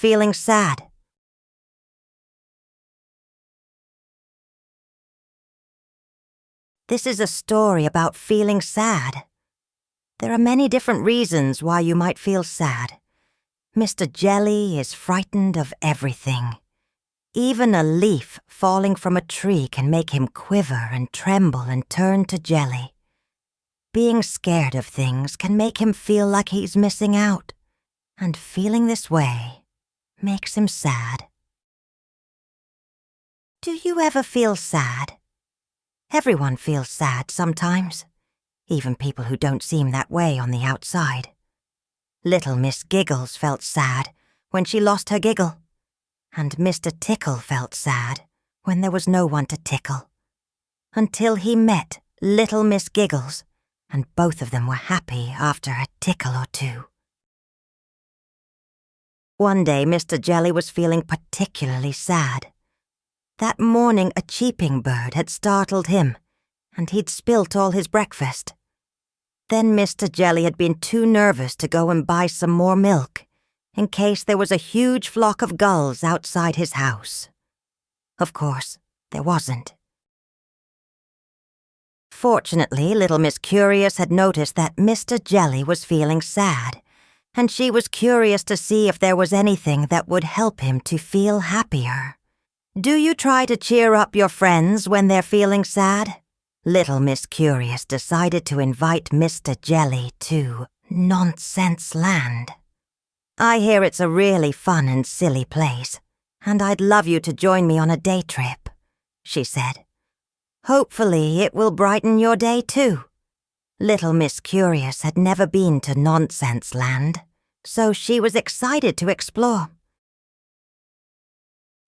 feeling sad. This is a story about feeling sad. There are many different reasons why you might feel sad. Mr. Jelly is frightened of everything. Even a leaf falling from a tree can make him quiver and tremble and turn to jelly. Being scared of things can make him feel like he's missing out, and feeling this way makes him sad. Do you ever feel sad? Everyone feels sad sometimes, even people who don't seem that way on the outside. Little Miss Giggles felt sad when she lost her giggle, and Mr. Tickle felt sad when there was no one to tickle, until he met Little Miss Giggles, and both of them were happy after a tickle or two. One day Mr. Jelly was feeling particularly sad. That morning a cheeping bird had startled him, and he'd spilt all his breakfast. Then Mr. Jelly had been too nervous to go and buy some more milk, in case there was a huge flock of gulls outside his house. Of course, there wasn't. Fortunately, Little Miss Curious had noticed that Mr. Jelly was feeling sad, and she was curious to see if there was anything that would help him to feel happier. Do you try to cheer up your friends when they're feeling sad? Little Miss Curious decided to invite Mr. Jelly to Nonsense Land. I hear it's a really fun and silly place, and I'd love you to join me on a day trip, she said. Hopefully it will brighten your day too. Little Miss Curious had never been to Nonsense Land, so she was excited to explore.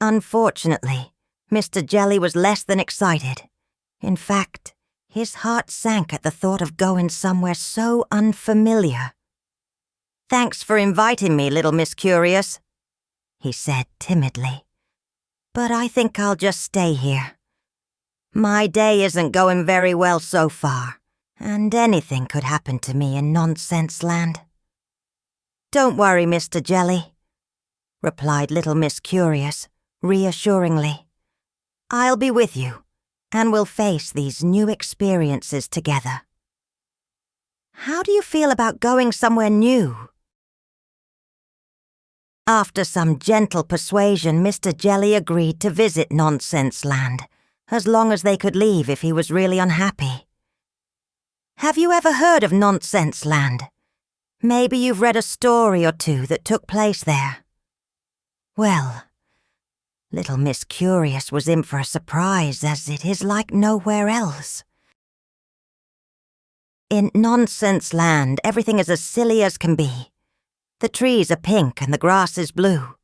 Unfortunately, Mr. Jelly was less than excited. In fact, his heart sank at the thought of going somewhere so unfamiliar. "Thanks for inviting me, Little Miss Curious," he said timidly. "But I think I'll just stay here. My day isn't going very well so far, and anything could happen to me in Nonsense Land." "Don't worry, Mr. Jelly," replied Little Miss Curious reassuringly. "I'll be with you, and we'll face these new experiences together." "How do you feel about going somewhere new?" After some gentle persuasion, Mr. Jelly agreed to visit Nonsense Land, as long as they could leave if he was really unhappy. Have you ever heard of Nonsense Land? Maybe you've read a story or two that took place there. Well, Little Miss Curious was in for a surprise, as it is like nowhere else. In Nonsense Land, everything is as silly as can be. The trees are pink and the grass is blue.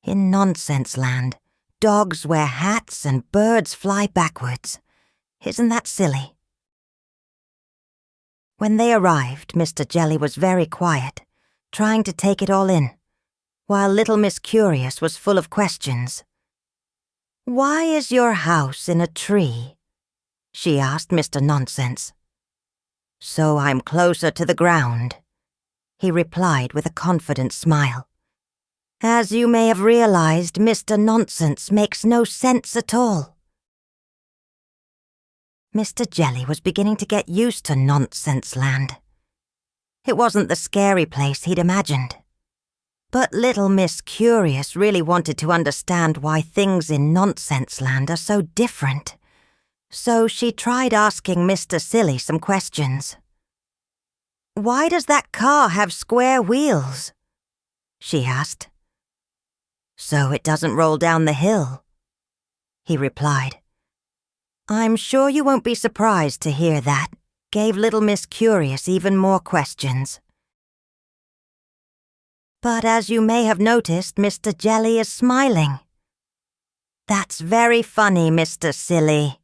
In Nonsense Land, dogs wear hats and birds fly backwards. Isn't that silly? When they arrived, Mr. Jelly was very quiet, trying to take it all in, while Little Miss Curious was full of questions. "Why is your house in a tree?" she asked Mr. Nonsense. "So I'm closer to the ground," he replied with a confident smile. "As you may have realized, Mr. Nonsense makes no sense at all." Mr. Jelly was beginning to get used to Nonsense Land. It wasn't the scary place he'd imagined. But Little Miss Curious really wanted to understand why things in Nonsense Land are so different. So she tried asking Mr. Silly some questions. "Why does that car have square wheels?" she asked. "So it doesn't roll down the hill," he replied. "I'm sure you won't be surprised to hear that," gave Little Miss Curious even more questions. But as you may have noticed, Mr. Jelly is smiling. "That's very funny, Mr. Silly,"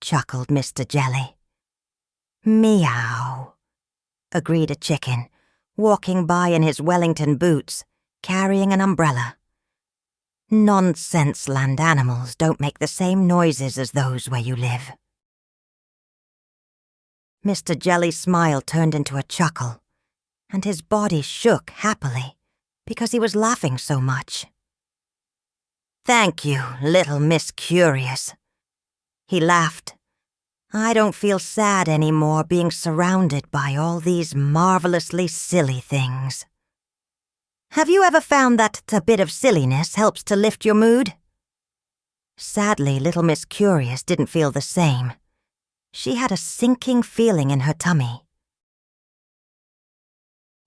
chuckled Mr. Jelly. "Meow," agreed a chicken, walking by in his Wellington boots, carrying an umbrella. Nonsense Land animals don't make the same noises as those where you live. Mr. Jelly's smile turned into a chuckle, and his body shook happily, because he was laughing so much. "Thank you, little Miss Curious." He laughed. "I don't feel sad anymore being surrounded by all these marvelously silly things." Have you ever found that a bit of silliness helps to lift your mood? Sadly, little Miss Curious didn't feel the same. She had a sinking feeling in her tummy.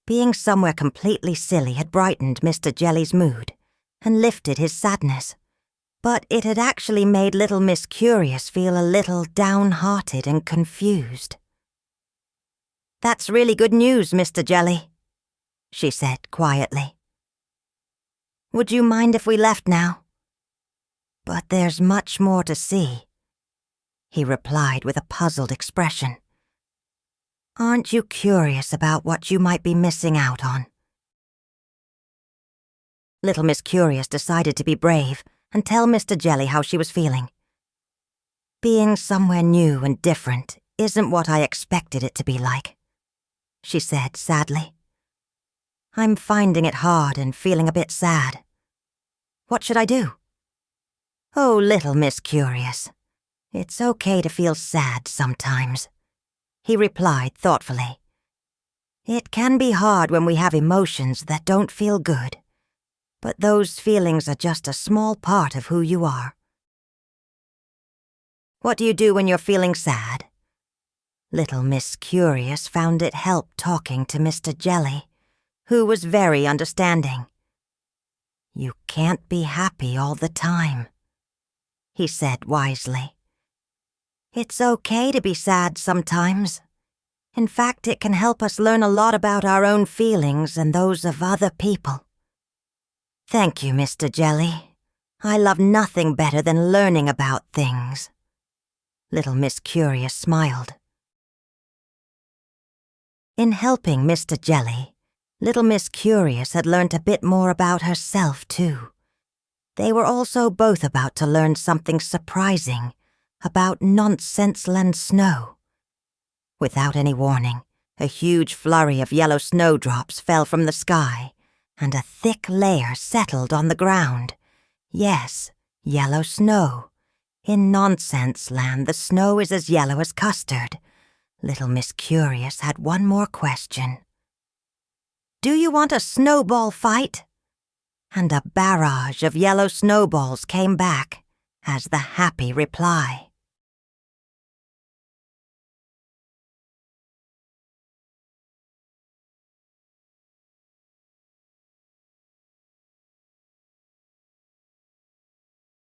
Being somewhere completely silly had brightened Mr. Jelly's mood and lifted his sadness, but it had actually made little Miss Curious feel a little downhearted and confused. "That's really good news, Mr. Jelly," she said quietly. "Would you mind if we left now?" "But there's much more to see," he replied with a puzzled expression. "Aren't you curious about what you might be missing out on?" Little Miss Curious decided to be brave and tell Mr. Jelly how she was feeling. "Being somewhere new and different isn't what I expected it to be like," she said sadly. "I'm finding it hard and feeling a bit sad. What should I do?" "Oh, little Miss Curious, it's okay to feel sad sometimes," he replied thoughtfully. "It can be hard when we have emotions that don't feel good, but those feelings are just a small part of who you are." "What do you do when you're feeling sad?" Little Miss Curious found it helped talking to Mr. Jelly, who was very understanding. "You can't be happy all the time," he said wisely. "It's okay to be sad sometimes. In fact, it can help us learn a lot about our own feelings and those of other people." "Thank you, Mr. Jelly. I love nothing better than learning about things." Little Miss Curious smiled. In helping Mr. Jelly, little Miss Curious had learned a bit more about herself, too. They were also both about to learn something surprising about Nonsenseland snow. Without any warning, a huge flurry of yellow snowdrops fell from the sky, and a thick layer settled on the ground. Yes, yellow snow. In Nonsenseland, the snow is as yellow as custard. Little Miss Curious had one more question. "Do you want a snowball fight?" And a barrage of yellow snowballs came back as the happy reply.